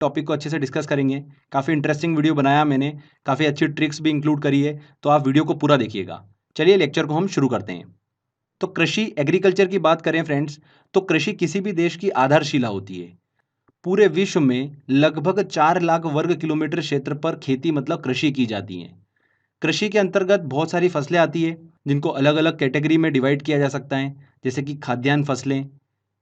Topic को अच्छे से डिस्कस करेंगे। काफ़ी इंटरेस्टिंग वीडियो बनाया मैंने, काफ़ी अच्छी ट्रिक्स भी इंक्लूड करी है, तो आप वीडियो को पूरा देखिएगा। चलिए लेक्चर को हम शुरू करते हैं। तो कृषि एग्रीकल्चर की बात करें फ्रेंड्स, तो कृषि किसी भी देश की आधारशिला होती है। पूरे विश्व में लगभग 4 लाख वर्ग किलोमीटर क्षेत्र पर खेती मतलब कृषि की जाती है। कृषि के अंतर्गत बहुत सारी फसलें आती है, जिनको अलग अलग कैटेगरी में डिवाइड किया जा सकता है। जैसे कि खाद्यान्न फसलें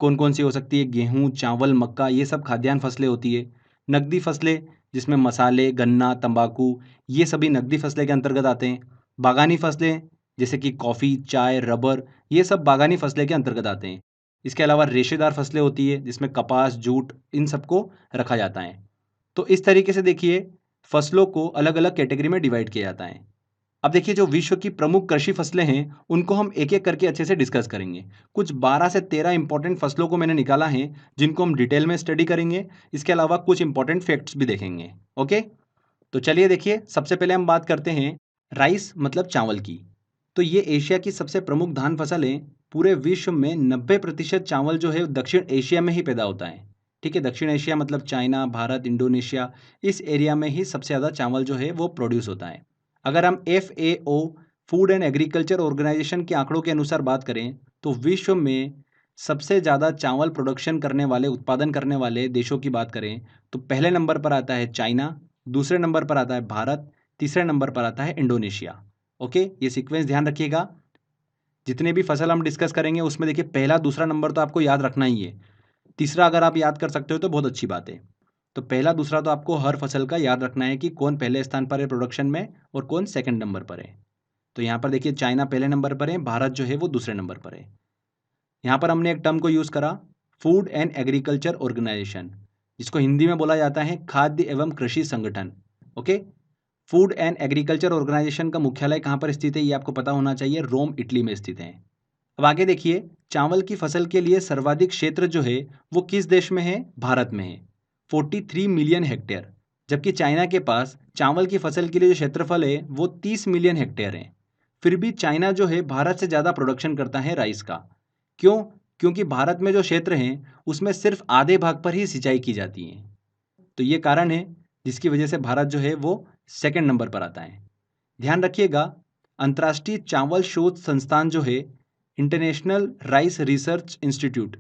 कौन कौन सी हो सकती है, गेहूँ, चावल, मक्का, ये सब खाद्यान्न फसलें होती है। नकदी फसलें जिसमें मसाले, गन्ना, तंबाकू, ये सभी नकदी फसलें के अंतर्गत आते हैं। बागानी फसलें जैसे कि कॉफ़ी, चाय, रबर, ये सब बागानी फसलें के अंतर्गत आते हैं। इसके अलावा रेशेदार फसलें होती है जिसमें कपास, जूट, इन सबको रखा जाता है। तो इस तरीके से देखिए फसलों को अलग अलग कैटेगरी में डिवाइड किया जाता है। अब देखिए जो विश्व की प्रमुख कृषि फसलें हैं उनको हम एक एक करके अच्छे से डिस्कस करेंगे। कुछ 12 से 13 इंपॉर्टेंट फसलों को मैंने निकाला है जिनको हम डिटेल में स्टडी करेंगे। इसके अलावा कुछ इंपॉर्टेंट फैक्ट्स भी देखेंगे। ओके, तो चलिए देखिए सबसे पहले हम बात करते हैं राइस मतलब चावल की। तो ये एशिया की सबसे प्रमुख धान फसल है। पूरे विश्व में 90% चावल जो है दक्षिण एशिया में ही पैदा होता है। ठीक है, दक्षिण एशिया मतलब चाइना, भारत, इंडोनेशिया, इस एरिया में ही सबसे ज़्यादा चावल जो है वो प्रोड्यूस होता है। अगर हम FAO food and agriculture organization के आंकड़ों के अनुसार बात करें तो विश्व में सबसे ज़्यादा चावल प्रोडक्शन करने वाले, उत्पादन करने वाले देशों की बात करें तो पहले नंबर पर आता है चाइना, दूसरे नंबर पर आता है भारत, तीसरे नंबर पर आता है इंडोनेशिया। ओके, ये सीक्वेंस ध्यान रखिएगा। जितने भी फसल हम डिस्कस करेंगे उसमें देखिए पहला दूसरा नंबर तो आपको याद रखना ही है। तीसरा अगर आप याद कर सकते हो तो बहुत अच्छी बात है। तो पहला दूसरा तो आपको हर फसल का याद रखना है कि कौन पहले स्थान पर है प्रोडक्शन में और कौन सेकंड नंबर पर है। तो यहाँ पर देखिए चाइना पहले नंबर पर है, भारत जो है वो दूसरे नंबर पर है। यहाँ पर हमने एक टर्म को यूज़ करा, फूड एंड एग्रीकल्चर ऑर्गेनाइजेशन, जिसको हिंदी में बोला जाता है खाद्य एवं कृषि संगठन। Okay, food and agriculture organization का मुख्यालय कहाँ पर स्थित है ये आपको पता होना चाहिए, रोम इटली में स्थित है। अब आगे देखिए चावल की फसल के लिए सर्वाधिक क्षेत्र जो है वो किस देश में है, भारत में है, 43 मिलियन हेक्टेयर। जबकि चाइना के पास चावल की फसल के लिए जो क्षेत्रफल है वो 30 मिलियन हेक्टेयर है। फिर भी चाइना जो है भारत से ज़्यादा प्रोडक्शन करता है राइस का। क्यों? क्योंकि भारत में जो क्षेत्र हैं उसमें सिर्फ आधे भाग पर ही सिंचाई की जाती है। तो ये कारण है जिसकी वजह से भारत जो है वो सेकंड नंबर पर आता है। ध्यान रखिएगा, अंतर्राष्ट्रीय चावल शोध संस्थान जो है, इंटरनेशनल राइस रिसर्च इंस्टीट्यूट,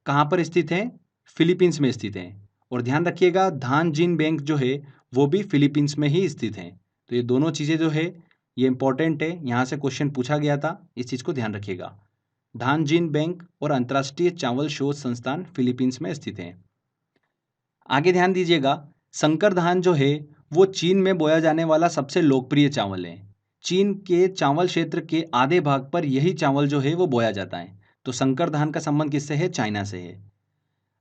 कहाँ पर स्थित है, फिलीपींस में स्थित है। और ध्यान रखिएगा धान जीन बैंक जो है वो भी फिलीपींस में ही स्थित है। तो ये दोनों चीज़ें जो है ये इंपॉर्टेंट है, यहाँ से क्वेश्चन पूछा गया था, इस चीज़ को ध्यान रखिएगा। धान जीन बैंक और अंतर्राष्ट्रीय चावल शोध संस्थान फिलीपींस में स्थित है। आगे ध्यान दीजिएगा, संकर धान जो है वो चीन में बोया जाने वाला सबसे लोकप्रिय चावल है। चीन के चावल क्षेत्र के आधे भाग पर यही चावल जो है वो बोया जाता है। तो संकर धान का संबंध किससे है, चाइना से है।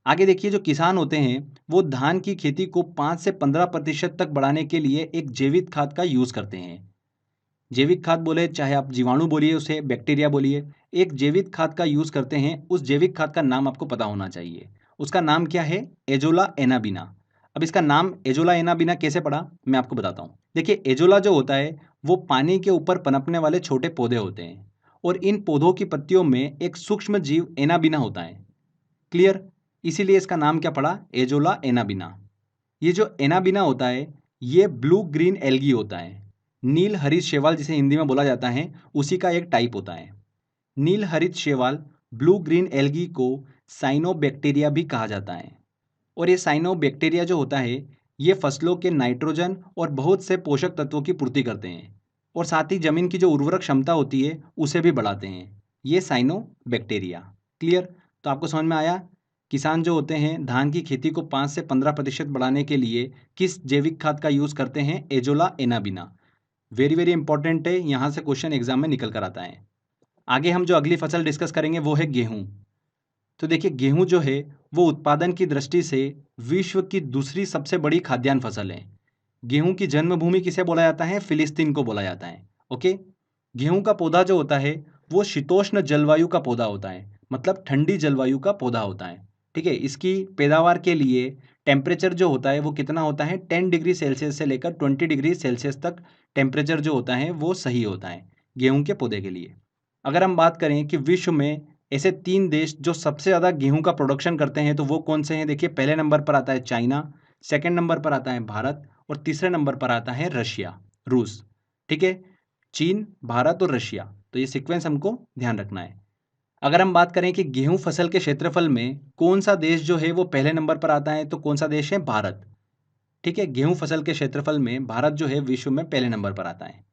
आगे देखिए जो किसान होते हैं वो धान की खेती को 5 से 15% तक बढ़ाने के लिए एक जैविक खाद का यूज़ करते हैं। जैविक खाद बोले चाहे आप जीवाणु बोलिए, उसे बैक्टीरिया बोलिए, एक जैविक खाद का यूज़ करते हैं। उस जैविक खाद का नाम आपको पता होना चाहिए। उसका नाम क्या है, एजोला एनाबिना। अब इसका नाम एजोला एनाबिना कैसे पड़ा मैं आपको बताता हूँ। देखिए एजोला जो होता है वो पानी के ऊपर पनपने वाले छोटे पौधे होते हैं और इन पौधों की पत्तियों में एक सूक्ष्म जीव एनाबिना होता है। क्लियर? इसीलिए इसका नाम क्या पड़ा, एजोला एनाबिना। ये जो एनाबिना होता है ये ब्लू ग्रीन एल्गी होता है। नील हरित शैवाल जिसे हिंदी में बोला जाता है उसी का एक टाइप होता है। नील हरित शैवाल ब्लू ग्रीन एल्गी को साइनोबैक्टीरिया भी कहा जाता है। और ये साइनोबैक्टीरिया जो होता है ये फसलों के नाइट्रोजन और बहुत से पोषक तत्वों की पूर्ति करते हैं और साथ ही जमीन की जो उर्वरक क्षमता होती है उसे भी बढ़ाते हैं, ये साइनोबैक्टीरिया। क्लियर? तो आपको समझ में आया, किसान जो होते हैं धान की खेती को 5 से 15% बढ़ाने के लिए किस जैविक खाद का यूज़ करते हैं, azolla Anabaena. Very very important है, यहाँ से क्वेश्चन एग्जाम में निकल कर आता है। आगे हम जो अगली फसल डिस्कस करेंगे वो है गेहूँ। तो देखिए गेहूँ जो है वो उत्पादन की दृष्टि से विश्व की दूसरी सबसे बड़ी खाद्यान्न फसल है। गेहूँ की जन्मभूमि किसे बोला जाता है, फिलिस्तीन को बोला जाता है। ओके, गेहूँ का पौधा जो होता है वो शीतोष्ण जलवायु का पौधा होता है, मतलब ठंडी जलवायु का पौधा होता है। ठीक है, इसकी पैदावार के लिए टेम्परेचर जो होता है वो कितना होता है, 10 डिग्री सेल्सियस से लेकर 20 डिग्री सेल्सियस तक टेम्परेचर जो होता है वो सही होता है गेहूँ के पौधे के लिए। अगर हम बात करें कि विश्व में ऐसे 3 देश जो सबसे ज़्यादा गेहूं का प्रोडक्शन करते हैं तो वो कौन से हैं, देखिए पहले नंबर पर आता है चाइना, सेकंड नंबर पर आता है भारत और तीसरे नंबर पर आता है रशिया, रूस। ठीक है, चीन, भारत और रशिया, तो ये सीक्वेंस हमको ध्यान रखना है। अगर हम बात करें कि गेहूं फसल के क्षेत्रफल में कौन सा देश जो है वो पहले नंबर पर आता है, तो कौन सा देश है? भारत। ठीक है, गेहूं फसल के क्षेत्रफल में भारत जो है विश्व में पहले नंबर पर आता है।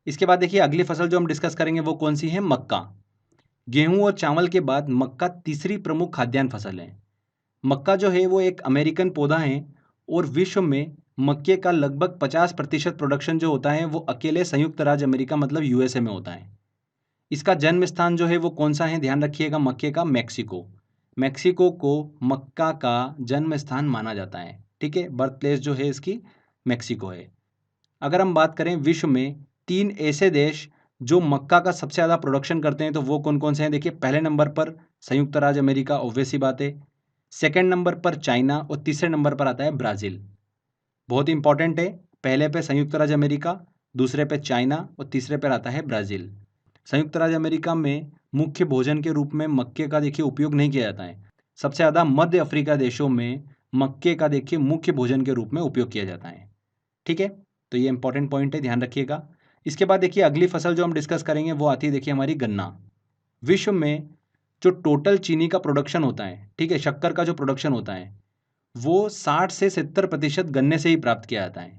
इसके बाद देखिए अगली फसल जो हम डिस्कस करेंगे वो कौन सी है? मक्का। गेहूं और चावल के बाद मक्का तीसरी प्रमुख खाद्यान्न फसल है। मक्का जो है वो एक अमेरिकन पौधा है और विश्व में मक्के का लगभग 50% प्रोडक्शन जो होता है वो अकेले संयुक्त राज्य अमेरिका मतलब यूएसए में होता है। इसका जन्म स्थान जो है वो कौन सा है? ध्यान रखिएगा, मक्के का मैक्सिको। मैक्सिको को मक्का का जन्म स्थान माना जाता है। ठीक है, बर्थ प्लेस जो है इसकी मैक्सिको है। अगर हम बात करें विश्व में 3 ऐसे देश जो मक्का का सबसे ज़्यादा प्रोडक्शन करते हैं तो वो कौन कौन से हैं? देखिए, पहले नंबर पर संयुक्त राज्य अमेरिका, ऑब्वियस सी बात है। सेकेंड नंबर पर चाइना और तीसरे नंबर पर आता है ब्राज़ील। बहुत इंपॉर्टेंट है, पहले पे संयुक्त राज्य अमेरिका, दूसरे पे चाइना और तीसरे पर आता है ब्राज़ील। संयुक्त राज्य अमेरिका में मुख्य भोजन के रूप में मक्के का देखिए उपयोग नहीं किया जाता है। सबसे ज़्यादा मध्य अफ्रीका देशों में मक्के का देखिए मुख्य भोजन के रूप में उपयोग किया जाता है। ठीक है, तो ये इंपॉर्टेंट पॉइंट है, ध्यान रखिएगा। इसके बाद देखिए अगली फसल जो हम डिस्कस करेंगे वो आती है देखिए हमारी गन्ना। विश्व में जो टोटल चीनी का प्रोडक्शन होता है, ठीक है, शक्कर का जो प्रोडक्शन होता है वो 60 से 70% गन्ने से ही प्राप्त किया जाता है।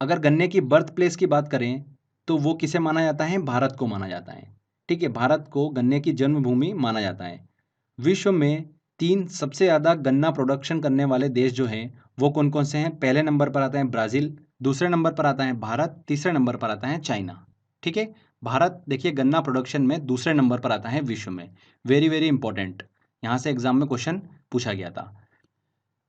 अगर गन्ने की बर्थ प्लेस की बात करें तो वो किसे माना जाता है? भारत को माना जाता है। ठीक है, भारत को गन्ने की जन्मभूमि माना जाता है। विश्व में 3 सबसे ज़्यादा गन्ना प्रोडक्शन करने वाले देश जो हैं वो कौन कौन से हैं? पहले नंबर पर आता है ब्राज़ील, दूसरे नंबर पर आता है भारत, तीसरे नंबर पर आता है चाइना। ठीक है, भारत देखिए गन्ना प्रोडक्शन में दूसरे नंबर पर आता है विश्व में। वेरी वेरी इंपॉर्टेंट, यहाँ से एग्जाम में क्वेश्चन पूछा गया था।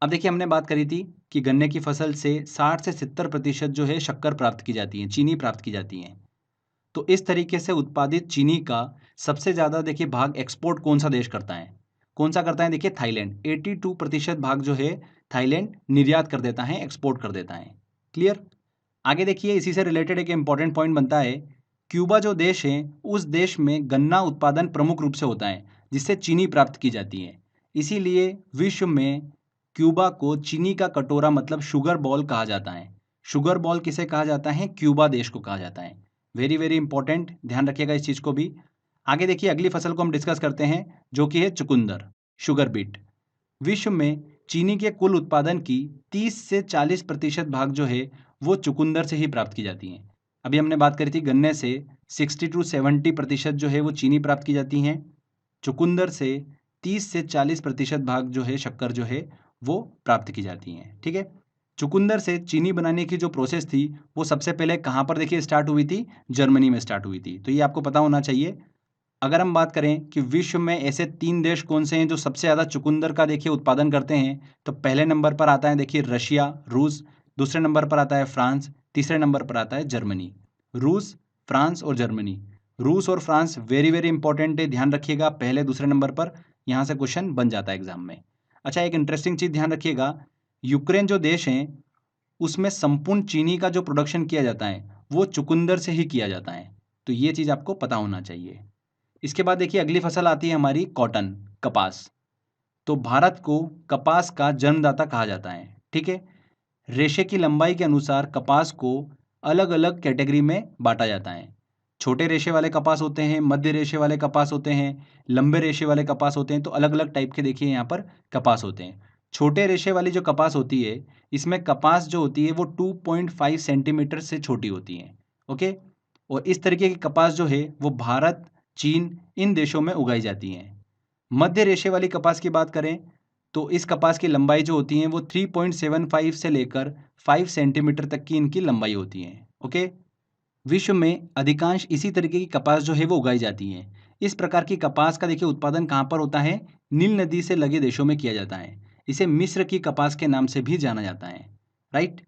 अब देखिए हमने बात करी थी कि गन्ने की फसल से 60 से 70% जो है शक्कर प्राप्त की जाती है, चीनी प्राप्त की जाती है। तो इस तरीके से उत्पादित चीनी का सबसे ज़्यादा देखिए भाग एक्सपोर्ट कौन सा देश करता है? कौन सा करता है? देखिए थाईलैंड। 82% भाग जो है थाईलैंड निर्यात कर देता है, एक्सपोर्ट कर देता है। क्लियर? आगे देखिए इसी से रिलेटेड एक इंपॉर्टेंट पॉइंट बनता है, क्यूबा जो देश है उस देश में गन्ना उत्पादन प्रमुख रूप से होता है जिससे चीनी प्राप्त की जाती है। इसीलिए विश्व में क्यूबा को चीनी का कटोरा मतलब शुगर बॉल कहा जाता है। शुगर बॉल किसे कहा जाता है? क्यूबा देश को कहा जाता है। वेरी वेरी इंपॉर्टेंट, ध्यान रखिएगा इस चीज़ को भी। आगे देखिए अगली फसल को हम डिस्कस करते हैं जो कि है चुकंदर, शुगर बीट। विश्व में चीनी के कुल उत्पादन की 30 से 40% भाग जो है वो चुकंदर से ही प्राप्त की जाती हैं। अभी हमने बात करी थी गन्ने से 60 टू 70% जो है वो चीनी प्राप्त की जाती हैं। चुकंदर से 30 से 40% भाग जो है शक्कर जो है वो प्राप्त की जाती हैं। ठीक है, चुकंदर से चीनी बनाने की जो प्रोसेस थी वो सबसे पहले कहाँ पर देखिए स्टार्ट हुई थी? जर्मनी में स्टार्ट हुई थी। तो ये आपको पता होना चाहिए। अगर हम बात करें कि विश्व में ऐसे 3 देश कौन से हैं जो सबसे ज़्यादा चुकंदर का देखिए उत्पादन करते हैं, तो पहले नंबर पर आता है देखिए रशिया, रूस, दूसरे नंबर पर आता है फ्रांस, तीसरे नंबर पर आता है जर्मनी। रूस, फ्रांस और जर्मनी। रूस और फ्रांस वेरी वेरी इंपॉर्टेंट है, ध्यान रखिएगा, पहले दूसरे नंबर पर यहाँ से क्वेश्चन बन जाता है एग्जाम में। अच्छा, एक इंटरेस्टिंग चीज़ ध्यान रखिएगा, यूक्रेन जो देश है उसमें संपूर्ण चीनी का जो प्रोडक्शन किया जाता है वो चुकंदर से ही किया जाता है। तो ये चीज़ आपको पता होना चाहिए। इसके बाद देखिए अगली फसल आती है हमारी कॉटन, कपास। तो भारत को कपास का जन्मदाता कहा जाता है। ठीक है, रेशे की लंबाई के अनुसार कपास को अलग अलग कैटेगरी में बांटा जाता है। छोटे रेशे वाले कपास होते हैं, मध्य रेशे वाले कपास होते हैं, लंबे रेशे वाले कपास होते हैं। तो अलग अलग टाइप के देखिए यहाँ पर कपास होते हैं। छोटे रेशे वाली जो कपास होती है इसमें कपास जो होती है वो 2.5 सेंटीमीटर से छोटी होती है। ओके, और इस तरीके की कपास जो है वो भारत, चीन, इन देशों में उगाई जाती हैं। मध्य रेशे वाली कपास की बात करें तो इस कपास की लंबाई जो होती है वो 3.75 से लेकर 5 सेंटीमीटर तक की इनकी लंबाई होती है। ओके, विश्व में अधिकांश इसी तरीके की कपास जो है वो उगाई जाती है। इस प्रकार की कपास का देखिए उत्पादन कहाँ पर होता है? नील नदी से लगे देशों में किया जाता है। इसे मिस्र की कपास के नाम से भी जाना जाता है। राइट?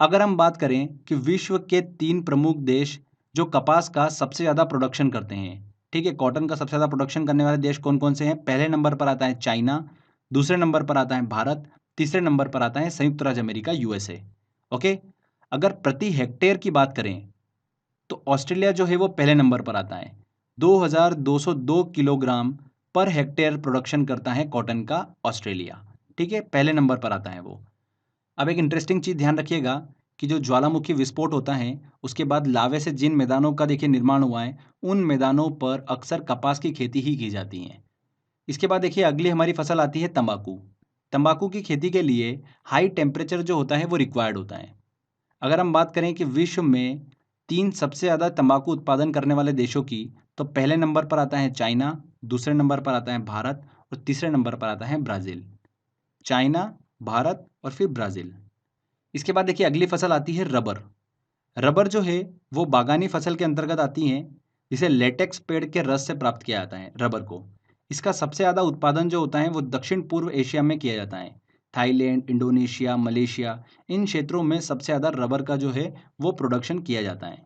अगर हम बात करें कि विश्व के 3 प्रमुख देश जो कपास का सबसे ज़्यादा प्रोडक्शन करते हैं, ठीक है, कॉटन का सबसे ज़्यादा प्रोडक्शन करने वाले देश कौन कौन से हैं? पहले नंबर पर आता है चाइना, दूसरे नंबर पर आता है भारत, तीसरे नंबर पर आता है संयुक्त राज्य अमेरिका, यूएसए। ओके, अगर प्रति हेक्टेयर की बात करें तो ऑस्ट्रेलिया जो है वो पहले नंबर पर आता है। 2202 किलोग्राम पर हेक्टेयर प्रोडक्शन करता है कॉटन का ऑस्ट्रेलिया। ठीक है, पहले नंबर पर आता है वो। अब एक इंटरेस्टिंग चीज़ ध्यान रखिएगा कि जो ज्वालामुखी विस्फोट होता है उसके बाद लावे से जिन मैदानों का देखिए निर्माण हुआ है, उन मैदानों पर अक्सर कपास की खेती ही की जाती है। इसके बाद देखिए अगली हमारी फसल आती है तंबाकू। तंबाकू की खेती के लिए हाई टेम्परेचर जो होता है वो रिक्वायर्ड होता है। अगर हम बात करें कि विश्व में 3 सबसे ज़्यादा तंबाकू उत्पादन करने वाले देशों की, तो पहले नंबर पर आता है चाइना, दूसरे नंबर पर आता है भारत और तीसरे नंबर पर आता है ब्राज़ील। चाइना, भारत और फिर ब्राज़ील। इसके बाद देखिए अगली फसल आती है रबर। रबर जो है वो बागानी फसल के अंतर्गत आती हैं, जिसे लेटेक्स पेड़ के रस से प्राप्त किया जाता है रबर को। इसका सबसे ज़्यादा उत्पादन जो होता है वो दक्षिण पूर्व एशिया में किया जाता है। थाईलैंड, इंडोनेशिया, मलेशिया, इन क्षेत्रों में सबसे ज़्यादा रबर का जो है वो प्रोडक्शन किया जाता है।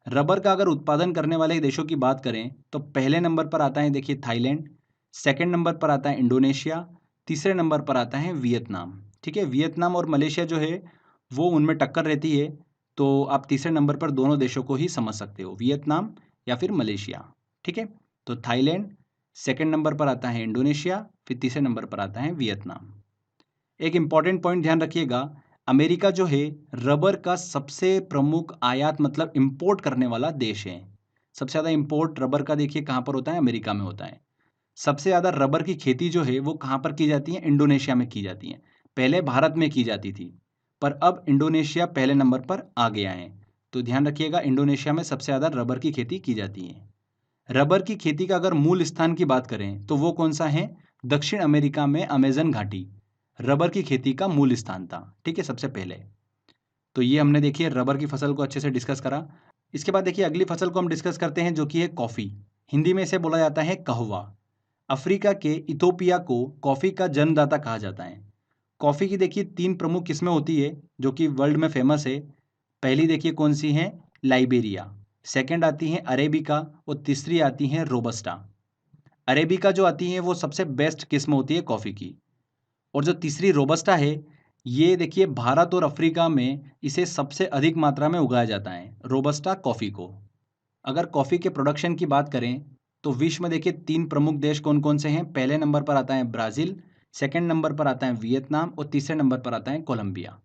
रबर का अगर उत्पादन करने वाले देशों की बात करें तो पहले नंबर पर आता है देखिए थाईलैंड, सेकंड नंबर पर आता है इंडोनेशिया, तीसरे नंबर पर आता है वियतनाम। ठीक है, वियतनाम और मलेशिया जो है वो उनमें टक्कर रहती है, तो आप तीसरे नंबर पर दोनों देशों को ही समझ सकते हो, वियतनाम या फिर मलेशिया। ठीक है, तो थाईलैंड, सेकंड नंबर पर आता है इंडोनेशिया, फिर तीसरे नंबर पर आता है वियतनाम। एक इम्पॉर्टेंट पॉइंट ध्यान रखिएगा, अमेरिका जो है रबर का सबसे प्रमुख आयात मतलब इंपोर्ट करने वाला देश है। सबसे ज़्यादा इंपोर्ट रबर का देखिए कहाँ पर होता है, अमेरिका में होता है। सबसे ज़्यादा रबर की खेती जो है वो कहाँ पर की जाती है, इंडोनेशिया में की जाती है। पहले भारत में की जाती थी, पर अब इंडोनेशिया पहले नंबर पर आ गया है। तो ध्यान रखिएगा, इंडोनेशिया में सबसे ज़्यादा रबर की खेती की जाती है। रबर की खेती का अगर मूल स्थान की बात करें तो वो कौन सा है, दक्षिण अमेरिका में अमेजन घाटी रबर की खेती का मूल स्थान था। ठीक है, सबसे पहले। तो ये हमने देखिए रबर की फसल को अच्छे से डिस्कस करा। इसके बाद देखिए अगली फसल को हम डिस्कस करते हैं जो कि है कॉफ़ी। हिंदी में इसे बोला जाता है कहवा। अफ्रीका के इथोपिया को कॉफ़ी का जन्मदाता कहा जाता है। कॉफ़ी की देखिए 3 प्रमुख किस्में होती है जो कि वर्ल्ड में फेमस है। पहली देखिए कौन सी है, लाइबेरिया, सेकंड आती है अरेबिका और तीसरी आती है रोबस्टा। अरेबिका जो आती है वो सबसे बेस्ट किस्म होती है कॉफ़ी की, और जो तीसरी रोबस्टा है ये देखिए भारत और अफ्रीका में इसे सबसे अधिक मात्रा में उगाया जाता है, रोबस्टा कॉफ़ी को। अगर कॉफ़ी के प्रोडक्शन की बात करें तो विश्व में देखिए 3 प्रमुख देश कौन कौन से हैं। पहले नंबर पर आता है ब्राज़ील, सेकंड नंबर पर आता है वियतनाम और तीसरे नंबर पर आता है कोलंबिया।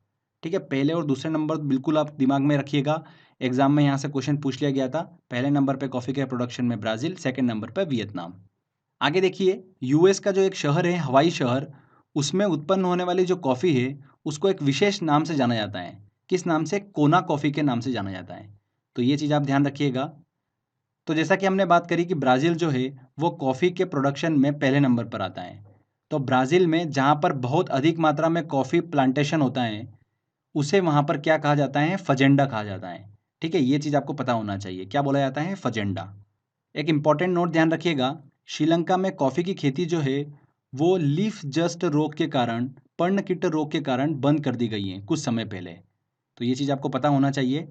ठीक है, पहले और दूसरे नंबर बिल्कुल आप दिमाग में रखिएगा, एग्जाम में यहाँ से क्वेश्चन पूछ लिया गया था। पहले नंबर पर कॉफ़ी के प्रोडक्शन में ब्राज़ील, सेकंड नंबर पर वियतनाम। आगे देखिए यूएस का जो एक शहर है, हवाई शहर, उसमें उत्पन्न होने वाली जो कॉफ़ी है उसको एक विशेष नाम से जाना जाता है। किस नाम से, कोना कॉफ़ी के नाम से जाना जाता है। तो ये चीज़ आप ध्यान रखिएगा। तो जैसा कि हमने बात करी कि ब्राज़ील जो है वो कॉफ़ी के प्रोडक्शन में पहले नंबर पर आता है। तो ब्राज़ील में जहाँ पर बहुत अधिक मात्रा में कॉफ़ी प्लांटेशन होता है उसे वहाँ पर क्या कहा जाता है, फजेंडा कहा जाता है। ठीक है, ये चीज़ आपको पता होना चाहिए, क्या बोला जाता है, फजेंडा। एक इम्पॉर्टेंट नोट ध्यान रखिएगा, श्रीलंका में कॉफ़ी की खेती जो है वो लीफ जस्ट रोग के कारण, पर्णकीट रोग के कारण बंद कर दी गई है कुछ समय पहले। तो ये चीज़ आपको पता होना चाहिए।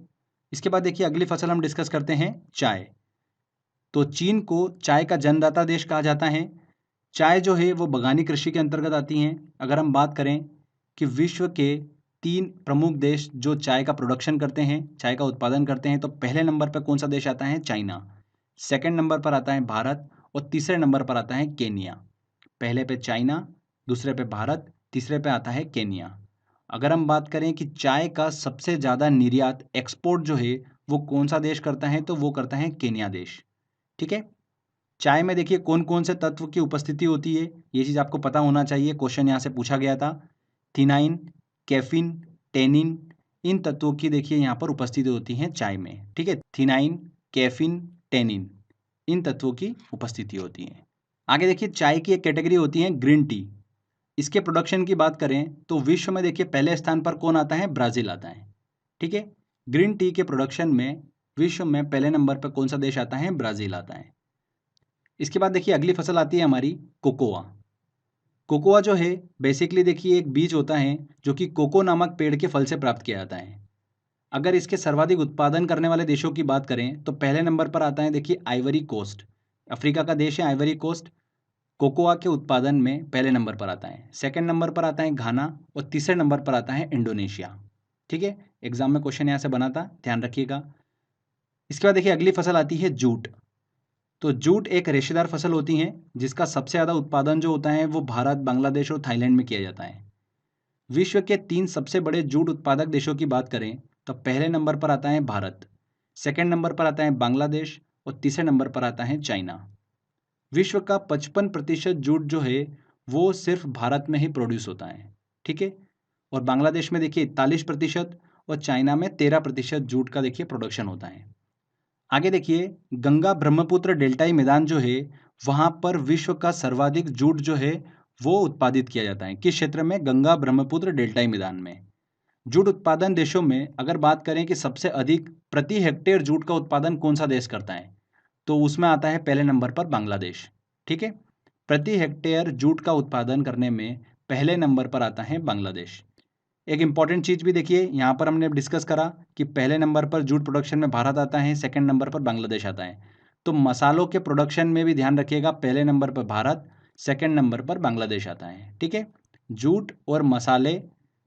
इसके बाद देखिए अगली फसल हम डिस्कस करते हैं चाय। तो चीन को चाय का जन्मदाता देश कहा जाता है। चाय जो है वो बगानी कृषि के अंतर्गत आती हैं। अगर हम बात करें कि विश्व के 3 प्रमुख देश जो चाय का प्रोडक्शन करते हैं, चाय का उत्पादन करते हैं, तो पहले नंबर पर कौन सा देश आता है, चाइना, सेकंड नंबर पर आता है भारत और तीसरे नंबर पर आता है केन्या। पहले पे चाइना, दूसरे पे भारत, तीसरे पे आता है केन्या। अगर हम बात करें कि चाय का सबसे ज़्यादा निर्यात, एक्सपोर्ट जो है वो कौन सा देश करता है, तो वो करता है केन्या देश। ठीक है, चाय में देखिए कौन कौन से तत्व की उपस्थिति होती है, ये चीज़ आपको पता होना चाहिए, क्वेश्चन यहाँ से पूछा गया था। थिनाइन, कैफीन, टेनिन, इन तत्वों की देखिए यहाँ पर उपस्थिति होती है चाय में। ठीक है, थिनाइन, कैफीन, टेनिन, इन तत्वों की उपस्थिति होती है। आगे देखिए चाय की एक कैटेगरी होती है ग्रीन टी। इसके प्रोडक्शन की बात करें तो विश्व में देखिए पहले स्थान पर कौन आता है, ब्राज़ील आता है। ठीक है, ग्रीन टी के प्रोडक्शन में विश्व में पहले नंबर पर कौन सा देश आता है, ब्राज़ील आता है। इसके बाद देखिए अगली फसल आती है हमारी कोकोआ। कोकोआ जो है बेसिकली देखिए एक बीज होता है जो कि कोको नामक पेड़ के फल से प्राप्त किया जाता है। अगर इसके सर्वाधिक उत्पादन करने वाले देशों की बात करें तो पहले नंबर पर आता है देखिए आइवरी कोस्ट। अफ्रीका का देश है आइवरी कोस्ट, कोकोआ के उत्पादन में पहले नंबर पर आता है। सेकंड नंबर पर आता है घाना और तीसरे नंबर पर आता है इंडोनेशिया। ठीक है, एग्जाम में क्वेश्चन यहाँ से बना था, ध्यान रखिएगा। इसके बाद देखिए अगली फसल आती है जूट। तो जूट एक रेशेदार फसल होती है जिसका सबसे ज़्यादा उत्पादन जो होता है वो भारत, बांग्लादेश और थाईलैंड में किया जाता है। विश्व के 3 सबसे बड़े जूट उत्पादक देशों की बात करें तो पहले नंबर पर आता है भारत, सेकंड नंबर पर आता है बांग्लादेश और तीसरे नंबर पर आता है चाइना। विश्व का 55% जूट जो है वो सिर्फ भारत में ही प्रोड्यूस होता है, ठीक है। और बांग्लादेश में देखिए 41% और चाइना में 13% जूट का देखिए प्रोडक्शन होता है। आगे देखिए गंगा ब्रह्मपुत्र डेल्टाई मैदान जो है वहाँ पर विश्व का सर्वाधिक जूट जो है वो उत्पादित किया जाता है। किस क्षेत्र में? गंगा ब्रह्मपुत्र डेल्टाई मैदान में। जूट उत्पादन देशों में अगर बात करें कि सबसे अधिक प्रति हेक्टेयर जूट का उत्पादन कौन सा देश करता है, तो उसमें आता है पहले नंबर पर बांग्लादेश, ठीक है। प्रति हेक्टेयर जूट का उत्पादन करने में पहले नंबर पर आता है बांग्लादेश। एक इंपॉर्टेंट चीज़ भी देखिए, यहाँ पर हमने डिस्कस करा कि पहले नंबर पर जूट प्रोडक्शन में भारत आता है, सेकंड नंबर पर बांग्लादेश आता है। तो मसालों के प्रोडक्शन में भी ध्यान रखिएगा, पहले नंबर पर भारत, सेकंड नंबर पर बांग्लादेश आता है, ठीक है। जूट और मसाले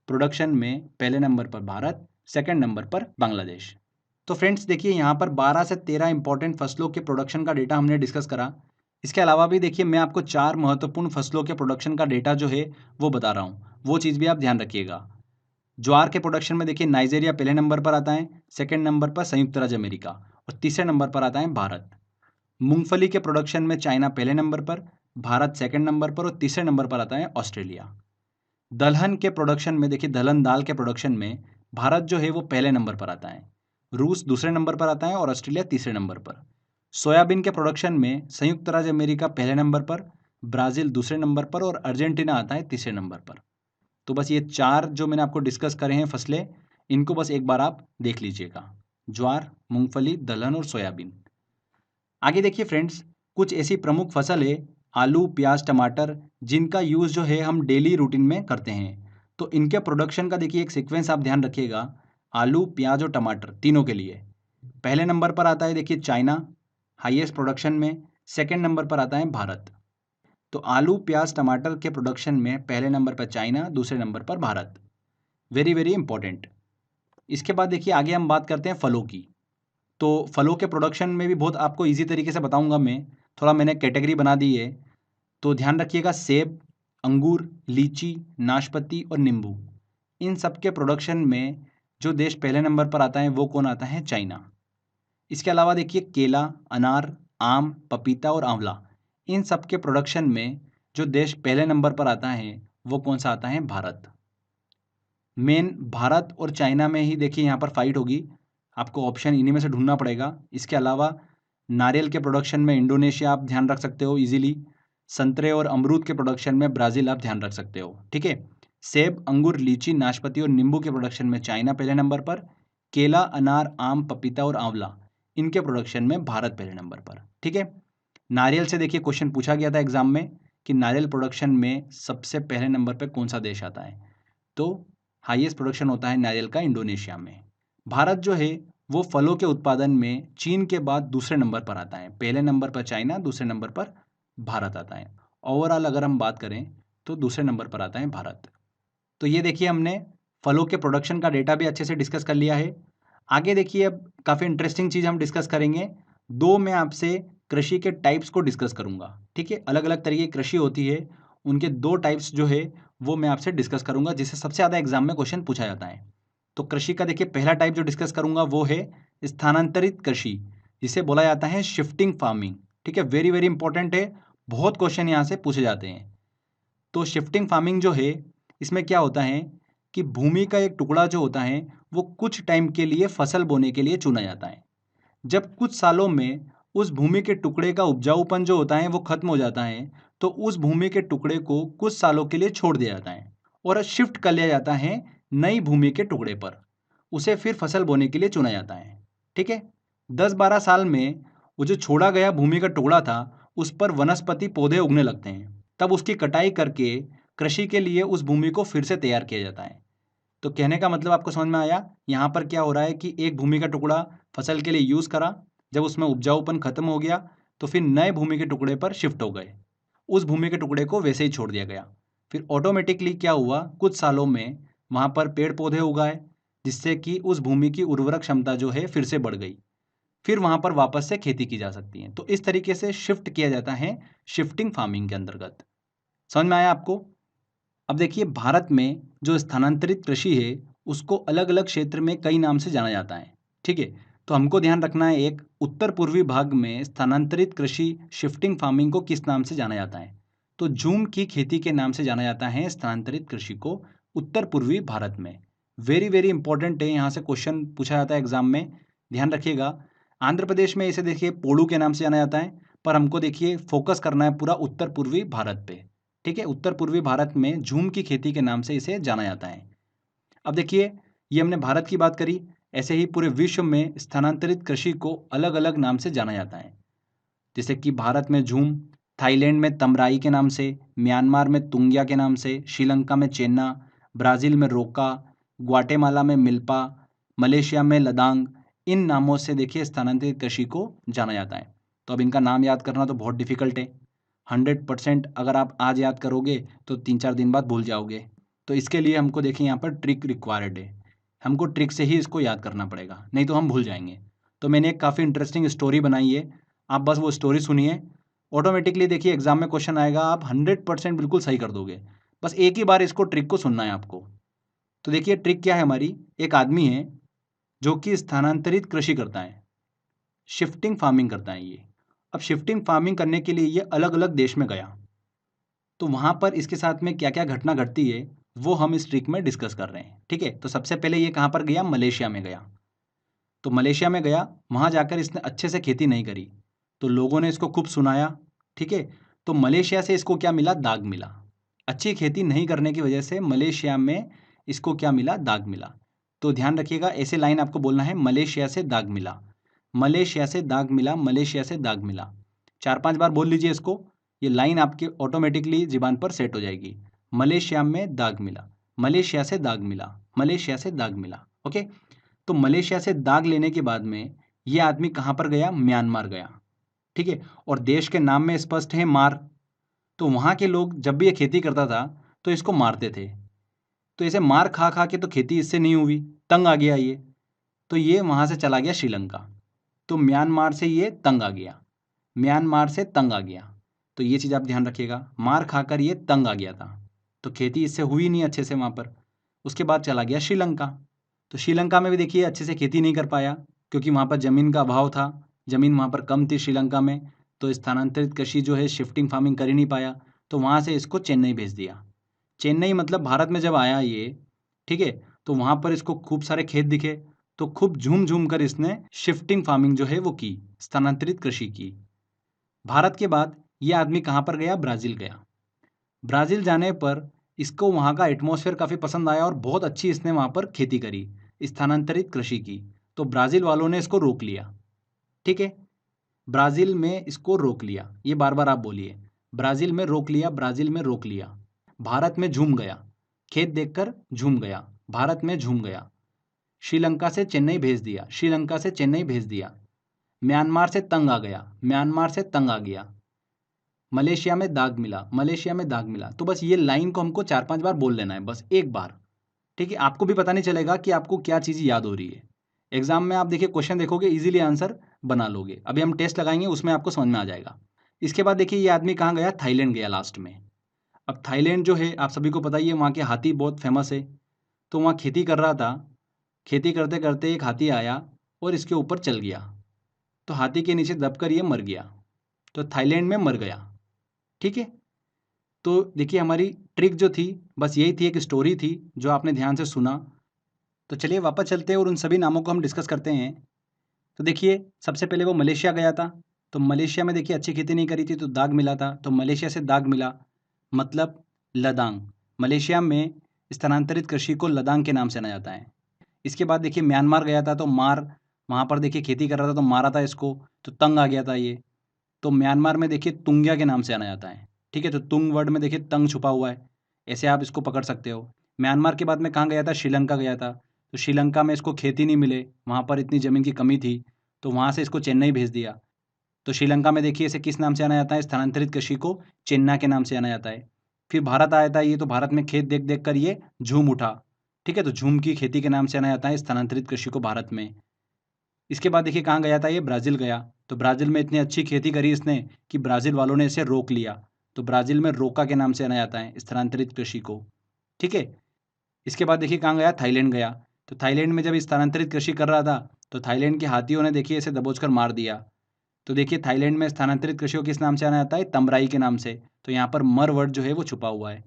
प्रोडक्शन में पहले नंबर पर भारत, सेकंड नंबर पर बांग्लादेश। तो फ्रेंड्स देखिए यहाँ पर 12 से 13 इंपॉर्टेंट फसलों के प्रोडक्शन का डेटा हमने डिस्कस करा। इसके अलावा भी देखिए मैं आपको 4 महत्वपूर्ण फसलों के प्रोडक्शन का डेटा जो है वो बता रहा हूँ, वो चीज़ भी आप ध्यान रखिएगा। ज्वार के प्रोडक्शन में देखिए नाइजीरिया पहले नंबर पर आता है, सेकंड नंबर पर संयुक्त राज्य अमेरिका और तीसरे नंबर पर आता है भारत। मूंगफली के प्रोडक्शन में चाइना पहले नंबर पर, भारत सेकंड नंबर पर और तीसरे नंबर पर आता है ऑस्ट्रेलिया। दलहन के प्रोडक्शन में देखिए दलहन दाल के प्रोडक्शन में भारत जो है वो पहले नंबर पर आता है, रूस दूसरे नंबर पर आता है और ऑस्ट्रेलिया तीसरे नंबर पर। सोयाबीन के प्रोडक्शन में संयुक्त राज्य अमेरिका पहले नंबर पर, ब्राज़ील दूसरे नंबर पर और अर्जेंटीना आता है तीसरे नंबर पर। तो बस ये 4 जो मैंने आपको डिस्कस करे हैं फसलें, इनको बस एक बार आप देख लीजिएगा, ज्वार, मूंगफली, दलहन और सोयाबीन। आगे देखिए फ्रेंड्स, कुछ ऐसी प्रमुख फसल है आलू, प्याज, टमाटर, जिनका यूज़ जो है हम डेली रूटीन में करते हैं। तो इनके प्रोडक्शन का देखिए एक सीक्वेंस आप ध्यान रखिएगा, आलू, प्याज और टमाटर तीनों के लिए। पहले नंबर पर आता है देखिए चाइना हाईएस्ट प्रोडक्शन में, सेकंड नंबर पर आता है भारत। तो आलू, प्याज, टमाटर के प्रोडक्शन में पहले नंबर पर चाइना, दूसरे नंबर पर भारत। Very very important. इसके बाद देखिए आगे हम बात करते हैं फलों की। तो फलों के प्रोडक्शन में भी बहुत आपको इजी तरीके से बताऊंगा मैं, थोड़ा मैंने कैटेगरी बना दी है। तो ध्यान रखिएगा, सेब, अंगूर, लीची, नाशपाती और नींबू, इन सब के प्रोडक्शन में जो देश पहले नंबर पर आता है वो कौन आता है? चाइना। इसके अलावा देखिए केला, अनार, आम, पपीता और आंवला, इन सब के प्रोडक्शन में जो देश पहले नंबर पर आता है वो कौन सा आता है? भारत। मेन भारत और चाइना में ही देखिए यहाँ पर फाइट होगी, आपको ऑप्शन इन्हीं में से ढूंढना पड़ेगा। इसके अलावा नारियल के प्रोडक्शन में इंडोनेशिया आप ध्यान रख सकते हो इजीली, संतरे और अमरूद के प्रोडक्शन में ब्राज़ील आप ध्यान रख सकते हो, ठीक है। सेब, अंगूर, लीची, नाशपाती और नींबू के प्रोडक्शन में चाइना पहले नंबर पर, केला, अनार, आम, पपीता और आंवला, इनके प्रोडक्शन में भारत पहले नंबर पर, ठीक है। नारियल से देखिए क्वेश्चन पूछा गया था एग्जाम में कि नारियल प्रोडक्शन में सबसे पहले नंबर पर कौन सा देश आता है, तो हाईएस्ट प्रोडक्शन होता है नारियल का इंडोनेशिया में। भारत जो है वो फलों के उत्पादन में चीन के बाद दूसरे नंबर पर आता है, पहले नंबर पर चाइना, दूसरे नंबर पर भारत आता है। ओवरऑल अगर हम बात करें तो दूसरे नंबर पर आता है भारत। तो ये देखिए हमने फलों के प्रोडक्शन का डेटा भी अच्छे से डिस्कस कर लिया है। आगे देखिए अब काफ़ी इंटरेस्टिंग चीज़ हम डिस्कस करेंगे। दो मैं आपसे कृषि के टाइप्स को डिस्कस करूंगा, ठीक है। अलग अलग तरीके की कृषि होती है, उनके दो टाइप्स जो है वो मैं आपसे डिस्कस करूंगा, जिससे सबसे ज़्यादा एग्जाम में क्वेश्चन पूछा जाता है। तो कृषि का देखिए पहला टाइप जो डिस्कस करूंगा वो है स्थानांतरित कृषि, जिसे बोला जाता है शिफ्टिंग फार्मिंग, ठीक है। वेरी वेरी इंपॉर्टेंट है, बहुत क्वेश्चन यहाँ से पूछे जाते हैं। तो शिफ्टिंग फार्मिंग जो है इसमें क्या होता है कि भूमि का एक टुकड़ा जो होता है वो कुछ टाइम के लिए फसल बोने के लिए चुना जाता है। जब कुछ सालों में उस भूमि के टुकड़े का उपजाऊपन जो होता है वो खत्म हो जाता है, तो उस भूमि के टुकड़े को कुछ सालों के लिए छोड़ दिया जाता है और शिफ्ट कर लिया जाता है नई भूमि के टुकड़े पर, उसे फिर फसल बोने के लिए चुना जाता है, ठीक है। 10-12 साल में वो जो छोड़ा गया भूमि का टुकड़ा था उस पर वनस्पति पौधे उगने लगते हैं, तब उसकी कटाई करके कृषि के लिए उस भूमि को फिर से तैयार किया जाता है। तो कहने का मतलब आपको समझ में आया, यहाँ पर क्या हो रहा है कि एक भूमि का टुकड़ा फसल के लिए यूज़ करा, जब उसमें उपजाऊपन खत्म हो गया तो फिर नए भूमि के टुकड़े पर शिफ्ट हो गए, उस भूमि के टुकड़े को वैसे ही छोड़ दिया गया। फिर ऑटोमेटिकली क्या हुआ, कुछ सालों में वहाँ पर पेड़ पौधे उगाए, जिससे कि उस भूमि की उर्वरक क्षमता जो है फिर से बढ़ गई, फिर वहाँ पर वापस से खेती की जा सकती है। तो इस तरीके से शिफ्ट किया जाता है शिफ्टिंग फार्मिंग के अंतर्गत। समझ में आया आपको? अब देखिए भारत में जो स्थानांतरित कृषि है उसको अलग अलग क्षेत्र में कई नाम से जाना जाता है। ठीक है, तो हमको ध्यान रखना है, एक उत्तर पूर्वी भाग में स्थानांतरित कृषि शिफ्टिंग फार्मिंग को किस नाम से जाना जाता है? तो झूम की खेती के नाम से जाना जाता है स्थानांतरित कृषि को उत्तर पूर्वी भारत में। वेरी वेरी इंपॉर्टेंट है, यहाँ से क्वेश्चन पूछा जाता है एग्जाम में, ध्यान रखिएगा। आंध्र प्रदेश में इसे देखिए पोड़ू के नाम से जाना जाता है, पर हमको देखिए फोकस करना है पूरा उत्तर पूर्वी भारत पे। ठीक है, उत्तर पूर्वी भारत में झूम की खेती के नाम से इसे जाना जाता है। अब देखिए, ये हमने भारत की बात करी, ऐसे ही पूरे विश्व में स्थानांतरित कृषि को अलग अलग नाम से जाना जाता है। जैसे कि भारत में झूम, थाईलैंड में तमराई के नाम से, म्यांमार में तुंगिया के नाम से, श्रीलंका में चेन्ना, ब्राज़ील में रोका, ग्वाटेमाला में मिल्पा, मलेशिया में लदांग, इन नामों से देखिए स्थानांतरित कृषि को जाना जाता है। तो अब इनका नाम याद करना तो बहुत डिफिकल्ट है, 100% अगर आप आज याद करोगे तो 3-4 दिन बाद भूल जाओगे। तो इसके लिए हमको देखिए यहाँ पर ट्रिक रिक्वायर्ड है, हमको ट्रिक से ही इसको याद करना पड़ेगा, नहीं तो हम भूल जाएंगे। तो मैंने एक काफ़ी इंटरेस्टिंग स्टोरी बनाई है, आप बस वो स्टोरी सुनिए, ऑटोमेटिकली देखिए एग्जाम में क्वेश्चन आएगा, आप 100% बिल्कुल सही कर दोगे। बस एक ही बार इसको ट्रिक को सुनना है आपको। तो देखिए ट्रिक क्या है हमारी, एक आदमी है जो कि स्थानांतरित कृषि करता है, शिफ्टिंग फार्मिंग करता है ये। अब शिफ्टिंग फार्मिंग करने के लिए ये अलग अलग देश में गया, तो वहाँ पर इसके साथ में क्या क्या घटना घटती है वो हम इस ट्रिक में डिस्कस कर रहे हैं। ठीक है, तो सबसे पहले ये कहाँ पर गया, मलेशिया में गया। तो मलेशिया में गया, वहाँ जाकर इसने अच्छे से खेती नहीं करी, तो लोगों ने इसको खूब सुनाया। ठीक है, तो मलेशिया से इसको क्या मिला, दाग मिला। अच्छी खेती नहीं करने की वजह से मलेशिया में इसको क्या मिला, दाग मिला। तो ध्यान रखिएगा, ऐसे लाइन आपको बोलना है, मलेशिया से दाग मिला, मलेशिया से दाग मिला, मलेशिया से दाग मिला। 4-5 बार बोल लीजिए इसको, ये लाइन आपके ऑटोमेटिकली ज़ुबान पर सेट हो जाएगी। मलेशिया में दाग मिला, मलेशिया से दाग मिला, मलेशिया से दाग मिला। ओके, तो मलेशिया से दाग लेने के बाद में ये आदमी कहाँ पर गया, म्यांमार गया। ठीक है, और देश के नाम में स्पष्ट है मार, तो वहाँ के लोग जब भी ये खेती करता था तो इसको मारते थे। तो इसे मार खा खा के तो खेती इससे नहीं हुई, तंग आ गया ये, तो ये वहाँ से चला गया श्रीलंका। तो म्यांमार से ये तंग आ गया, म्यांमार से तंग आ गया। तो ये चीज़ आप ध्यान रखिएगा, मार खाकर ये तंग आ गया था, तो खेती इससे हुई नहीं अच्छे से वहाँ पर। उसके बाद चला गया श्रीलंका, तो श्रीलंका में भी देखिए अच्छे से खेती नहीं कर पाया, क्योंकि वहाँ पर ज़मीन का अभाव था, ज़मीन वहाँ पर कम थी श्रीलंका में, तो स्थानांतरित कृषि जो है शिफ्टिंग फार्मिंग कर ही नहीं पाया। तो वहाँ से इसको चेन्नई भेज दिया। चेन्नई मतलब भारत में जब आया ये, ठीक है, तो वहाँ पर इसको खूब सारे खेत दिखे, तो खूब झूम झूम कर इसने शिफ्टिंग फार्मिंग जो है वो की, स्थानांतरित कृषि की। भारत के बाद ये आदमी कहाँ पर गया, ब्राज़ील गया। ब्राज़ील जाने पर इसको वहाँ का एटमॉस्फेयर काफ़ी पसंद आया और बहुत अच्छी इसने वहाँ पर खेती करी, स्थानांतरित कृषि की। तो ब्राज़ील वालों ने इसको रोक लिया। ठीक है, ब्राज़ील में इसको रोक लिया, ये बार बार आप बोलिए, ब्राज़ील में रोक लिया, ब्राज़ील में रोक लिया। भारत में झूम गया, खेत देखकर झूम गया, भारत में झूम गया। श्रीलंका से चेन्नई भेज दिया, श्रीलंका से चेन्नई भेज दिया। म्यांमार से तंग आ गया, म्यांमार से तंग आ गया। मलेशिया में दाग मिला, मलेशिया में दाग मिला। तो बस ये लाइन को हमको 4-5 बार बोल लेना है, बस एक बार। ठीक है, आपको भी पता नहीं चलेगा कि आपको क्या चीज़ याद हो रही है। एग्जाम में आप देखिए क्वेश्चन देखोगे, इजीली आंसर बना लोगे। अभी हम टेस्ट लगाएंगे, उसमें आपको समझ में आ जाएगा। इसके बाद देखिए ये आदमी कहाँ गया, थाईलैंड गया लास्ट में। अब थाईलैंड जो है आप सभी को पता ही है, वहाँ के हाथी बहुत फेमस है। तो वहाँ खेती कर रहा था, खेती करते करते एक हाथी आया और इसके ऊपर चल गया, तो हाथी के नीचे दबकर ये मर गया, तो थाईलैंड में मर गया। ठीक है, तो देखिए हमारी ट्रिक जो थी बस यही थी, एक स्टोरी थी जो आपने ध्यान से सुना। तो चलिए वापस चलते हैं और उन सभी नामों को हम डिस्कस करते हैं। तो देखिए सबसे पहले वो मलेशिया गया था, तो मलेशिया में देखिए अच्छी खेती नहीं करी थी तो दाग मिला था, तो मलेशिया से दाग मिला मतलब लदांग। मलेशिया में स्थानांतरित कृषि को लदांग के नाम से जाना जाता है। इसके बाद देखिए म्यांमार गया था, तो मार, वहाँ पर देखिए खेती कर रहा था तो मारा था इसको, तो तंग आ गया था ये। तो म्यांमार में देखिए तुंगिया के नाम से जाना जाता है। ठीक है, तो तुंग वर्ड में देखिए तंग छुपा हुआ है, ऐसे आप इसको पकड़ सकते हो। म्यांमार के बाद में कहाँ गया था, श्रीलंका गया था, तो श्रीलंका में इसको खेती नहीं मिले, वहाँ पर इतनी ज़मीन की कमी थी, तो वहाँ से इसको चेन्नई भेज दिया। तो श्रीलंका में देखिए इसे किस नाम से जाना जाता है, स्थानांतरित कृषि को चेन्नई के नाम से जाना जाता है। फिर भारत आया था ये, तो भारत में खेत देख देख कर ये झूम उठा। ठीक है, तो झूम की खेती के नाम से जाना जाता है स्थानांतरित कृषि को भारत में। इसके बाद देखिए कहाँ गया था ये, ब्राज़ील गया, तो ब्राज़ील में इतनी अच्छी खेती करी इसने कि ब्राज़ील वालों ने इसे रोक लिया, तो ब्राज़ील में रोका के नाम से जाना जाता है स्थानांतरित कृषि को। ठीक है, इसके बाद देखिए कहाँ गया, थाईलैंड गया। तो थाईलैंड में जब स्थानांतरित कृषि कर रहा था तो थाईलैंड के हाथियों ने देखिए इसे दबोचकर मार दिया। तो देखिए थाईलैंड में स्थानांतरित कृषि को किस नाम से जाना जाता है, तमराई के नाम से। तो यहाँ पर मर वर्ड जो है वो छुपा हुआ है।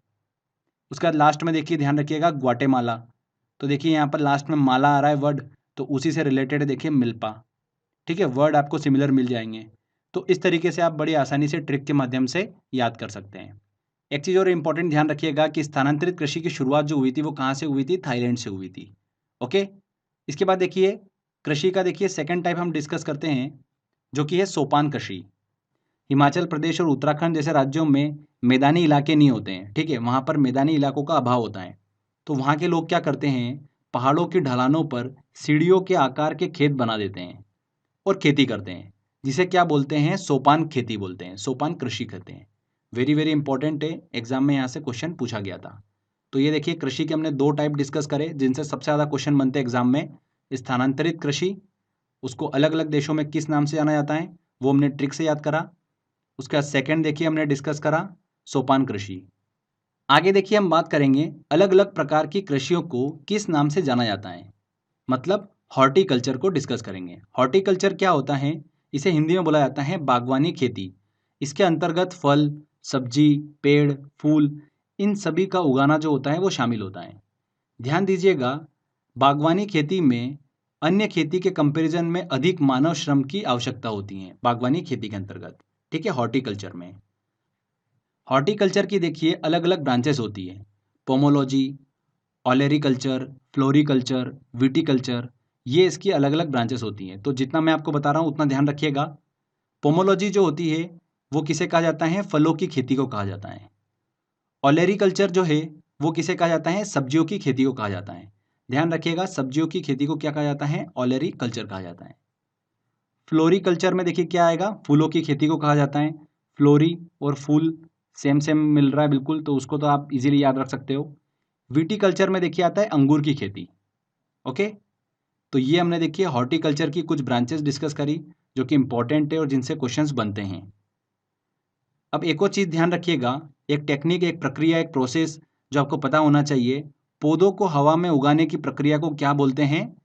उसके बाद लास्ट में देखिए ध्यान रखिएगा, ग्वाटेमाला। तो देखिए यहाँ पर लास्ट में माला आ रहा है वर्ड, तो उसी से रिलेटेड देखिए मिल्पा। ठीक है, वर्ड आपको सिमिलर मिल जाएंगे। तो इस तरीके से आप बड़ी आसानी से ट्रिक के माध्यम से याद कर सकते हैं। एक चीज़ और इम्पोर्टेंट ध्यान रखिएगा कि स्थानांतरित कृषि की शुरुआत जो हुई थी वो कहाँ से हुई थी, थाईलैंड से हुई थी। ओके, इसके बाद देखिए कृषि का देखिए सेकंड टाइप हम डिस्कस करते हैं, जो कि है सोपान कृषि। हिमाचल प्रदेश और उत्तराखंड जैसे राज्यों में मैदानी इलाके नहीं होते हैं, ठीक है, वहाँ पर मैदानी इलाकों का अभाव होता है। तो वहाँ के लोग क्या करते हैं, पहाड़ों की ढलानों पर सीढ़ियों के आकार के खेत बना देते हैं और खेती करते हैं, जिसे क्या बोलते हैं, सोपान खेती बोलते हैं, सोपान कृषि कहते हैं। वेरी वेरी इंपॉर्टेंट है, एग्जाम में यहाँ से क्वेश्चन पूछा गया था। तो ये देखिए कृषि के हमने दो टाइप डिस्कस करे जिनसे सबसे ज़्यादा क्वेश्चन बनते हैं एग्जाम में। स्थानांतरित कृषि, उसको अलग अलग देशों में किस नाम से जाना जाता है, वो हमने ट्रिक से याद करा। उसके बाद सेकंड देखिए हमने डिस्कस करा सोपान कृषि। आगे देखिए हम बात करेंगे अलग अलग प्रकार की कृषियों को किस नाम से जाना जाता है, मतलब हॉर्टिकल्चर को डिस्कस करेंगे। हॉर्टिकल्चर क्या होता है, इसे हिंदी में बोला जाता है बागवानी खेती। इसके अंतर्गत फल, सब्जी, पेड़, फूल, इन सभी का उगाना जो होता है वो शामिल होता है। ध्यान दीजिएगा, बागवानी खेती में अन्य खेती के कंपैरिजन में अधिक मानव श्रम की आवश्यकता होती है बागवानी खेती के अंतर्गत। ठीक है, हॉर्टिकल्चर में। हॉर्टिकल्चर की देखिए अलग अलग ब्रांचेस होती है, पोमोलॉजी, ऑलेरिकल्चर, फ्लोरिकल्चर, विटिकल्चर, ये इसकी अलग अलग ब्रांचेस होती हैं। तो जितना मैं आपको बता रहा हूँ उतना ध्यान रखिएगा। पोमोलॉजी जो होती है वो किसे कहा जाता है, फलों की खेती को कहा जाता है। ऑलेरिकल्चर जो है वो किसे कहा जाता है, सब्जियों की खेती को कहा जाता है। ध्यान रखिएगा, सब्जियों की खेती को क्या कहा जाता है, ऑलेरिकल्चर कहा जाता है। फ्लोरिकल्चर में देखिए क्या आएगा, फूलों की खेती को कहा जाता है। फ्लोरी और फूल सेम सेम मिल रहा है बिल्कुल, तो उसको तो आप इजीली याद रख सकते हो। विटिकल्चर में देखिए आता है अंगूर की खेती। ओके, तो ये हमने देखिए हॉर्टिकल्चर की कुछ ब्रांचेस डिस्कस करी जो कि इंपॉर्टेंट है और जिनसे क्वेश्चंस बनते हैं। अब एक और चीज़ ध्यान रखिएगा, एक टेक्निक, एक प्रक्रिया, एक प्रोसेस जो आपको पता होना चाहिए। पौधों को हवा में उगाने की प्रक्रिया को क्या बोलते हैं,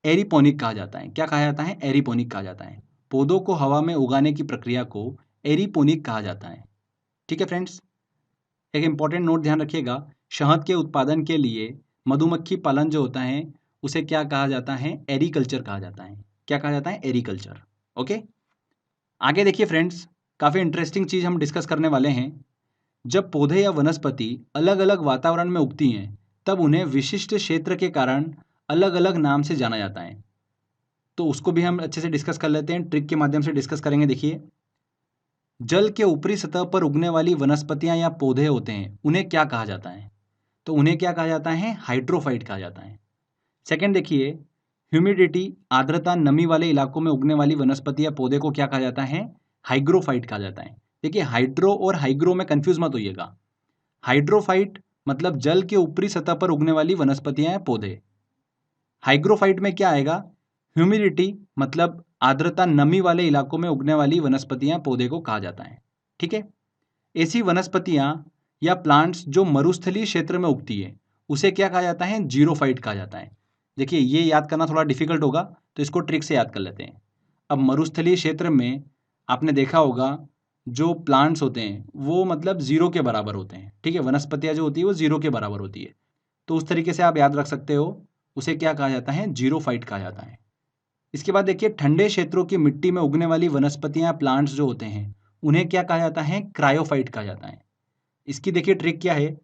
एरीपोनिक कहा जाता है। क्या कहा जाता है, एरीपोनिक कहा जाता है। पौधों को हवा में उगाने की प्रक्रिया को एरीपोनिक कहा जाता है। ठीक है फ्रेंड्स, एक इंपॉर्टेंट नोट ध्यान रखिएगा, शहद के उत्पादन के लिए मधुमक्खी पालन जो होता है उसे क्या कहा जाता है, एरीकल्चर कहा जाता है। क्या कहा जाता है, एरीकल्चर। ओके, आगे देखिए फ्रेंड्स, काफ़ी इंटरेस्टिंग चीज़ हम डिस्कस करने वाले हैं। जब पौधे या वनस्पति अलग अलग वातावरण में उगती हैं तब उन्हें विशिष्ट क्षेत्र के कारण अलग अलग नाम से जाना जाता है। तो उसको भी हम अच्छे से डिस्कस कर लेते हैं, ट्रिक के माध्यम से डिस्कस करेंगे। देखिए, जल के ऊपरी सतह पर उगने वाली वनस्पतियां या पौधे होते हैं उन्हें क्या कहा जाता है, तो उन्हें क्या कहा जाता है, हाइड्रोफाइट कहा जाता है। सेकंड देखिए, ह्यूमिडिटी, आर्द्रता, नमी वाले इलाकों में उगने वाली वनस्पति या पौधे को क्या कहा जाता है, हाइग्रोफाइट कहा जाता है। देखिए हाइड्रो और हाइग्रो में कंफ्यूज मत होइएगा। हाइड्रोफाइट मतलब जल के ऊपरी सतह पर उगने वाली वनस्पतियां या पौधे। हाइग्रोफाइट में क्या आएगा, ह्यूमिडिटी मतलब आर्द्रता, नमी वाले इलाकों में उगने वाली वनस्पतियां पौधे को कहा जाता है। ठीक है, ऐसी वनस्पतियां या प्लांट्स जो मरुस्थलीय क्षेत्र में उगती है उसे क्या कहा जाता है, जीरोफाइट कहा जाता है। देखिए ये याद करना थोड़ा डिफिकल्ट होगा तो इसको ट्रिक से याद कर लेते हैं। अब मरुस्थलीय क्षेत्र में आपने देखा होगा जो प्लांट्स होते हैं वो मतलब जीरो के बराबर होते हैं। ठीक है, वनस्पतियां जो होती है वो जीरो के बराबर होती है। तो उस तरीके से आप याद रख सकते हो, उसे क्या कहा जाता है, जीरोफाइट कहा जाता है। इसके बाद देखिए, ठंडे क्षेत्रों की मिट्टी में उगने वाली वनस्पतियां, प्लांट्स जो होते हैं उन्हें क्या कहा जाता है, क्रायोफाइट कहा जाता है। इसकी देखिए ट्रिक क्या है,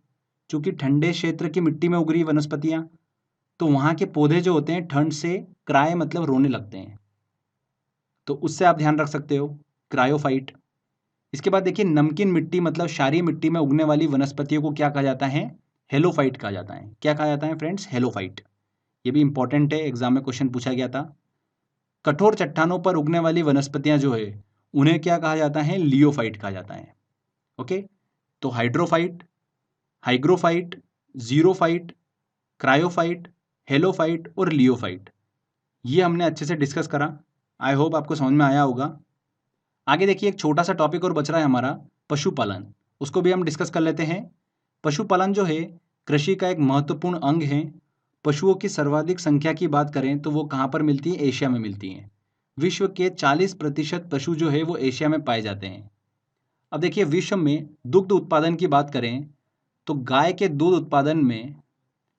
चूंकि ठंडे क्षेत्र की मिट्टी में उग रही वनस्पतियां तो वहां के पौधे जो होते हैं ठंड से क्राय मतलब रोने लगते हैं, तो उससे आप ध्यान रख सकते हो, क्रायोफाइट। इसके बाद देखिए, नमकीन मिट्टी मतलब क्षारीय मिट्टी में उगने वाली वनस्पतियों को क्या कहा जाता है, हेलोफाइट कहा जाता है। क्या कहा जाता है फ्रेंड्स, हेलोफाइट। ये भी इंपॉर्टेंट है, एग्जाम में क्वेश्चन पूछा गया था। कठोर चट्टानों पर उगने वाली वनस्पतियां जो है उन्हें क्या कहा जाता है, लियोफाइट कहा जाता है। ओके, तो हाइड्रोफाइट, हाइग्रोफाइट, जीरोफाइट, क्रायोफाइट, हेलोफाइट और लियोफाइट, ये हमने अच्छे से डिस्कस करा। आई होप आपको समझ में आया होगा। आगे देखिए, एक छोटा सा टॉपिक और बच रहा है हमारा, पशुपालन। उसको भी हम डिस्कस कर लेते हैं। पशुपालन जो है कृषि का एक महत्वपूर्ण अंग है। पशुओं की सर्वाधिक संख्या की बात करें तो वो कहाँ पर मिलती है? एशिया में मिलती हैं। विश्व के 40% पशु जो है वो एशिया में पाए जाते हैं। अब देखिए, विश्व में दुग्ध उत्पादन की बात करें तो गाय के दूध उत्पादन में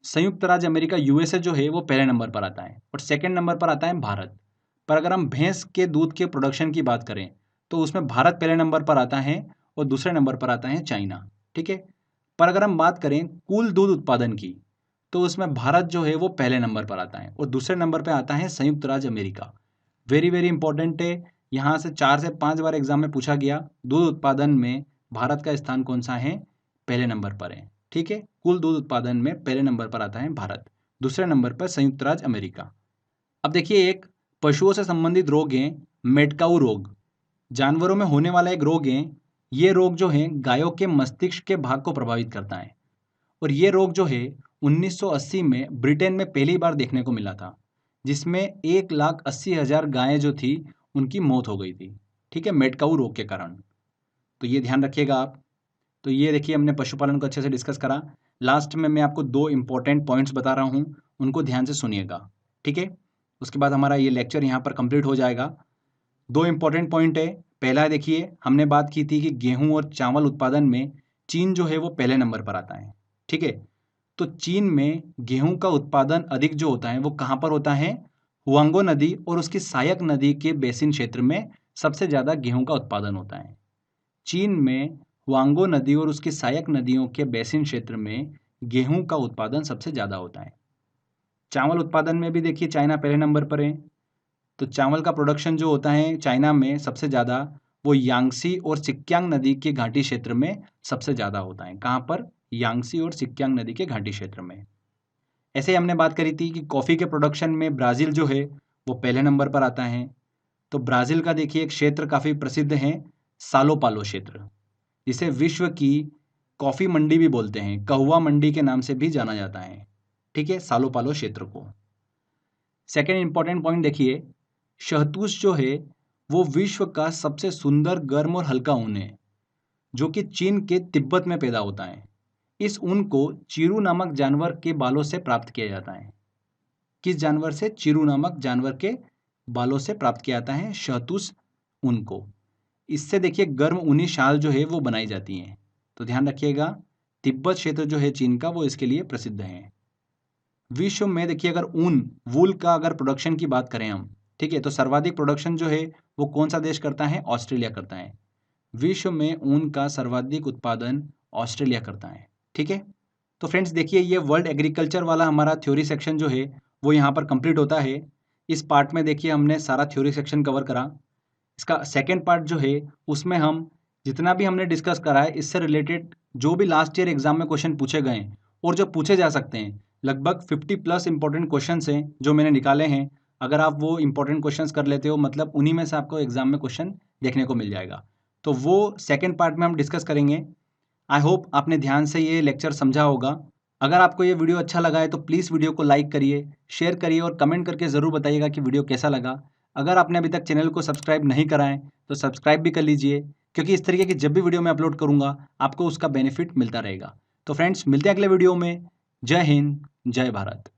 संयुक्त राज्य अमेरिका यूएसए जो है वो पहले नंबर पर आता है और सेकंड नंबर पर आता है भारत। पर अगर हम भैंस के दूध के प्रोडक्शन की बात करें तो उसमें भारत पहले नंबर पर आता है और दूसरे नंबर पर आता है चाइना। ठीक है। पर अगर हम बात करें कुल दूध उत्पादन की तो उसमें भारत जो है वो पहले नंबर पर आता है और दूसरे नंबर पर आता है संयुक्त राज्य अमेरिका। वेरी वेरी इंपॉर्टेंट है। यहाँ से 4 से 5 बार एग्जाम में पूछा गया, दूध उत्पादन में भारत का स्थान कौन सा है? पहले नंबर पर है। ठीक है। कुल दूध उत्पादन में पहले नंबर पर आता है भारत, दूसरे नंबर पर संयुक्त राज्य अमेरिका। अब देखिए, एक पशुओं से संबंधित रोग है मेडकाऊ रोग। जानवरों में होने वाला एक रोग है। ये रोग जो है गायों के मस्तिष्क के भाग को प्रभावित करता है और ये रोग जो है 1980 में ब्रिटेन में पहली बार देखने को मिला था, जिसमें 1,80,000 गायें जो थी उनकी मौत हो गई थी। ठीक है, मेडकाऊ रोग के कारण। तो ये ध्यान रखिएगा आप। तो ये देखिए, हमने पशुपालन को अच्छे से डिस्कस करा। लास्ट में मैं आपको 2 इंपॉर्टेंट पॉइंट्स बता रहा हूँ, उनको ध्यान से सुनिएगा। ठीक है। उसके बाद हमारा ये लेक्चर यहाँ पर कंप्लीट हो जाएगा। 2 इंपॉर्टेंट पॉइंट है। पहला देखिए, हमने बात की थी कि गेहूं और चावल उत्पादन में चीन जो है वो पहले नंबर पर आता है। ठीक है। तो चीन में गेहूं का उत्पादन अधिक जो होता है वो कहाँ पर होता है? हुआंगो नदी और उसकी सहायक नदी के बेसिन क्षेत्र में सबसे ज़्यादा गेहूं का उत्पादन होता है। चीन में हुआंगो नदी और उसकी सहायक नदियों के बेसिन क्षेत्र में गेहूं का उत्पादन सबसे ज़्यादा होता है। चावल उत्पादन में भी देखिए चाइना पहले नंबर पर है। तो चावल का प्रोडक्शन जो होता है चाइना में सबसे ज़्यादा वो यांगसी और सिक्यांग नदी के घाटी क्षेत्र में सबसे ज़्यादा होता है। कहाँ पर? यांगसी और सिक्यांग नदी के घाटी क्षेत्र में। ऐसे ही हमने बात करी थी कि कॉफ़ी के प्रोडक्शन में ब्राज़ील जो है वो पहले नंबर पर आता है। तो ब्राज़ील का देखिए एक क्षेत्र काफ़ी प्रसिद्ध है, सालो पालो क्षेत्र, जिसे विश्व की कॉफ़ी मंडी भी बोलते हैं, कहुआ मंडी के नाम से भी जाना जाता है। ठीक है, सालो पालो क्षेत्र को। सेकेंड इंपॉर्टेंट पॉइंट देखिए, शहतूश जो है वो विश्व का सबसे सुंदर, गर्म और हल्का ऊन है, जो कि चीन के तिब्बत में पैदा होता है। इस ऊन को चिरू नामक जानवर के बालों से प्राप्त किया जाता है। किस जानवर से? चिरू नामक जानवर के बालों से प्राप्त किया जाता है शहतूश ऊन को। इससे देखिए गर्म ऊनी शाल जो है वो बनाई जाती हैं। तो ध्यान रखिएगा, तिब्बत क्षेत्र जो है चीन का वो इसके लिए प्रसिद्ध है। विश्व में देखिए अगर ऊन, वूल का अगर प्रोडक्शन की बात करें हम, ठीक है, तो सर्वाधिक प्रोडक्शन जो है वो कौन सा देश करता है? ऑस्ट्रेलिया करता है। विश्व में ऊन का सर्वाधिक उत्पादन ऑस्ट्रेलिया करता है। ठीक है। तो फ्रेंड्स देखिए, ये वर्ल्ड एग्रीकल्चर वाला हमारा थ्योरी सेक्शन जो है वो यहाँ पर कंप्लीट होता है। इस पार्ट में देखिए हमने सारा थ्योरी सेक्शन कवर करा। इसका सेकेंड पार्ट जो है उसमें हम जितना भी हमने डिस्कस करा है इससे रिलेटेड जो भी लास्ट ईयर एग्जाम में क्वेश्चन पूछे गए और जो पूछे जा सकते हैं, लगभग 50+ इंपॉर्टेंट क्वेश्चन हैं जो मैंने निकाले हैं। अगर आप वो इंपॉर्टेंट क्वेश्चन कर लेते हो, मतलब उन्हीं में से आपको एग्जाम में क्वेश्चन देखने को मिल जाएगा। तो वो सेकेंड पार्ट में हम डिस्कस करेंगे। आई होप आपने ध्यान से ये लेक्चर समझा होगा। अगर आपको ये वीडियो अच्छा लगा है तो प्लीज़ वीडियो को लाइक करिए, शेयर करिए और कमेंट करके ज़रूर बताइएगा कि वीडियो कैसा लगा। अगर आपने अभी तक चैनल को सब्सक्राइब नहीं करा है तो सब्सक्राइब भी कर लीजिए, क्योंकि इस तरीके की जब भी वीडियो मैं अपलोड करूँगा आपको उसका बेनिफिट मिलता रहेगा। तो फ्रेंड्स मिलते हैं अगले वीडियो में। जय हिंद, जय भारत।